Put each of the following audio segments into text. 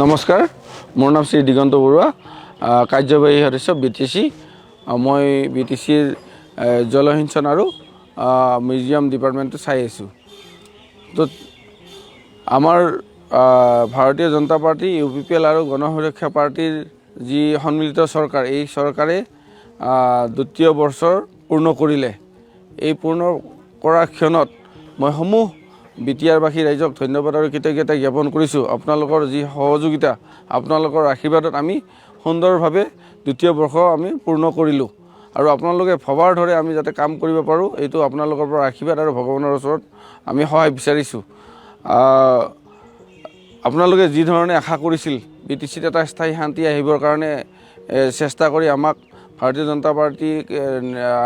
নমস্কাৰ মোৰ নাম শ্ৰী দিগন্ত বৰুৱা কাৰ্যবাহী সদস্য BTC মই BTCৰ জলসিঞ্চন আৰু মিউজিয়াম ডিপাৰ্টমেণ্টটো চাই আছোঁ তো আমাৰ ভাৰতীয় জনতা পাৰ্টি UPPL আৰু গণসুৰক্ষা পাৰ্টিৰ যি সন্মিলিত চৰকাৰ এই চৰকাৰে দ্বিতীয় বৰ্ষৰ পূৰ্ণ কৰিলে এই পূৰ্ণ কৰাৰ ক্ষণত মই সমূহ বিটিয়াৰবাসী ৰাইজক ধন্যবাদ আৰু কৃতজ্ঞতা জ্ঞাপন কৰিছোঁ আপোনালোকৰ যি সহযোগিতা আপোনালোকৰ আশীৰ্বাদত আমি সুন্দৰভাৱে দ্বিতীয় বৰ্ষ আমি পূৰ্ণ কৰিলোঁ আৰু আপোনালোকে ভবাৰ ধৰে আমি যাতে কাম কৰিব পাৰোঁ এইটো আপোনালোকৰ পৰা আশীৰ্বাদ আৰু ভগৱানৰ ওচৰত আমি সহায় বিচাৰিছোঁ আপোনালোকে যি ধৰণে আশা কৰিছিল BTCত এটা স্থায়ী শান্তি আহিবৰ কাৰণে চেষ্টা কৰি আমাক ভাৰতীয় জনতা পাৰ্টি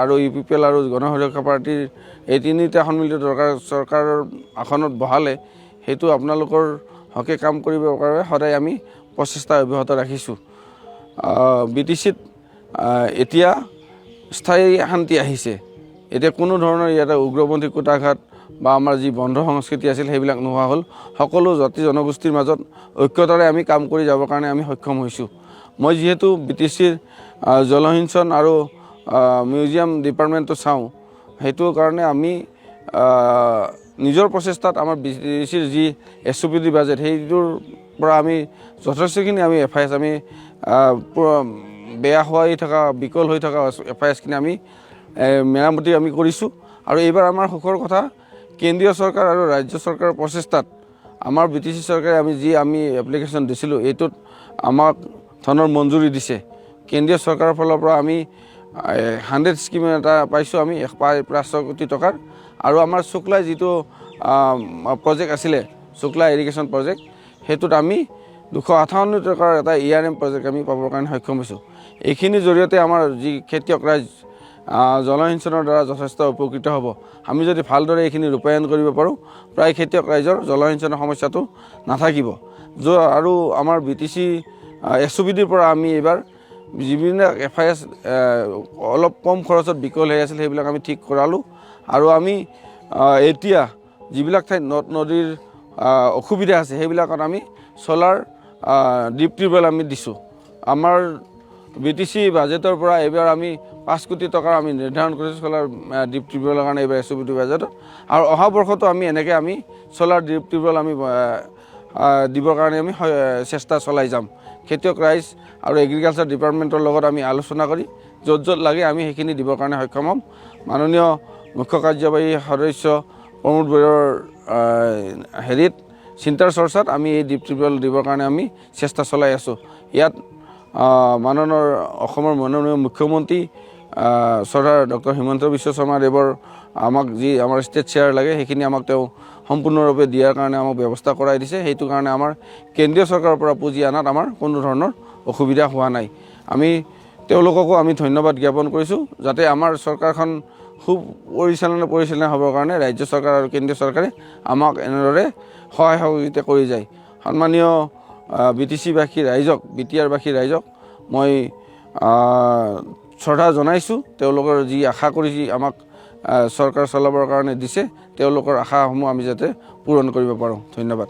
আৰু UPPL আৰু গণসুৰক্ষা পাৰ্টিৰ এই তিনিটা সন্মিলিত চৰকাৰৰ আসনত বহালে সেইটো আপোনালোকৰ হকে কাম কৰিবৰ কাৰণে সদায় আমি প্ৰচেষ্টা অব্যাহত ৰাখিছোঁ BTCত এতিয়া স্থায়ী শান্তি আহিছে এতিয়া কোনো ধৰণৰ ইয়াতে উগ্ৰপন্থী কুটাঘাত বা আমাৰ যি বন্ধ সংস্কৃতি আছিল সেইবিলাক নোহোৱা হ'ল সকলো জাতি জনগোষ্ঠীৰ মাজত ঐক্যতাৰে আমি কাম কৰি যাবৰ কাৰণে আমি সক্ষম হৈছোঁ মই যেহেতু BTCৰ জলসিঞ্চন আৰু মিউজিয়াম ডিপাৰ্টমেণ্টটো চাওঁ সেইটো কাৰণে আমি নিজৰ প্ৰচেষ্টাত আমাৰ BTCৰ যি SOPD বাজেট সেইটোৰ পৰা আমি যথেষ্টখিনি আমি FIS আমি বেয়া হৈ থকা বিকল হৈ থকা FISখিনি আমি মেৰামতি আমি কৰিছোঁ আৰু এইবাৰ আমাৰ সুখৰ কথা কেন্দ্ৰীয় চৰকাৰ আৰু ৰাজ্য চৰকাৰৰ প্ৰচেষ্টাত আমাৰ BTC চৰকাৰে আমি এপ্লিকেশ্যন দিছিলোঁ এইটোত আমাক ধনৰ মঞ্জুৰি দিছে কেন্দ্ৰীয় চৰকাৰৰ ফালৰ পৰা আমি 100 স্কিম এটা পাইছোঁ আমি 500 কোটি টকাৰ আৰু আমাৰ শুক্লা যিটো প্ৰজেক্ট আছিলে শুক্লা ইৰিগেশ্যন প্ৰজেক্ট সেইটোত আমি 258 টকাৰ এটা ERM প্ৰজেক্ট আমি পাবৰ কাৰণে সক্ষম হৈছোঁ এইখিনিৰ জৰিয়তে আমাৰ যি খেতিয়ক ৰাইজ জলসিঞ্চনৰ দ্বাৰা যথেষ্ট উপকৃত হ'ব আমি যদি ভালদৰে এইখিনি ৰূপায়ণ কৰিব পাৰোঁ প্ৰায় খেতিয়ক ৰাইজৰ জলসিঞ্চনৰ সমস্যাটো নাথাকিব আৰু আমাৰ BTC SOPDৰ পৰা আমি এইবাৰ যিবিলাক FIS অলপ কম খৰচত বিকল হৈ আছিল সেইবিলাক আমি ঠিক কৰালোঁ আৰু আমি এতিয়া যিবিলাক ঠাইত নদ নদীৰ অসুবিধা আছে সেইবিলাকত আমি সোলাৰ ডিপ টিউবৱেল আমি দিছোঁ আমাৰ BTC বাজেটৰ পৰা এইবাৰ আমি 5 কোটি টকাৰ আমি নিৰ্ধাৰণ কৰিছোঁ সোলাৰ ডিপ টিউবৱেলৰ কাৰণে এইবাৰ SOPD বাজেটত আৰু অহা বৰ্ষতো আমি এনেকৈ আমি সোলাৰ ডিপ টিউবৱেল আমি দিবৰ কাৰণে আমি চেষ্টা চলাই যাম খেতিয়ক ৰাইজ আৰু এগ্ৰিকালচাৰ ডিপাৰ্টমেণ্টৰ লগত আমি আলোচনা কৰি য'ত লাগে আমি সেইখিনি দিবৰ কাৰণে সক্ষম হ'ম মাননীয় মুখ্য কাৰ্যবাহী সদস্য প্ৰমোদ বৰৰ চিন্তাৰ চৰ্চাত আমি এই ডিপ টিউবৱেল দিবৰ কাৰণে আমি চেষ্টা চলাই আছোঁ ইয়াত অসমৰ মাননীয় মুখ্যমন্ত্ৰী চৰকাৰ ডক্টৰ হিমন্ত বিশ্ব শৰ্মা দেৱৰ আমাক যি আমাৰ ষ্টেট শ্বেয়াৰ লাগে সেইখিনি আমাক তেওঁ সম্পূৰ্ণৰূপে দিয়াৰ কাৰণে আমাক ব্যৱস্থা কৰাই দিছে সেইটো কাৰণে আমাৰ কেন্দ্ৰীয় চৰকাৰৰ পৰা পুঁজি আনাত আমাৰ কোনো ধৰণৰ অসুবিধা হোৱা নাই আমি তেওঁলোককো আমি ধন্যবাদ জ্ঞাপন কৰিছোঁ যাতে আমাৰ চৰকাৰখন খুব পৰিচালনা হ'বৰ কাৰণে ৰাজ্য চৰকাৰ আৰু কেন্দ্ৰীয় চৰকাৰে আমাক এনেদৰে সহায় সহযোগিতা কৰি যায় সন্মানীয় BTCবাসী ৰাইজক বিটিআৰবাসী ৰাইজক মই শ্ৰদ্ধা জনাইছোঁ তেওঁলোকৰ যি আশা কৰি আমাক চৰকাৰ চলাবৰ কাৰণে দিছে তেওঁলোকৰ আশাসমূহ আমি যাতে পূৰণ কৰিব পাৰোঁ ধন্যবাদ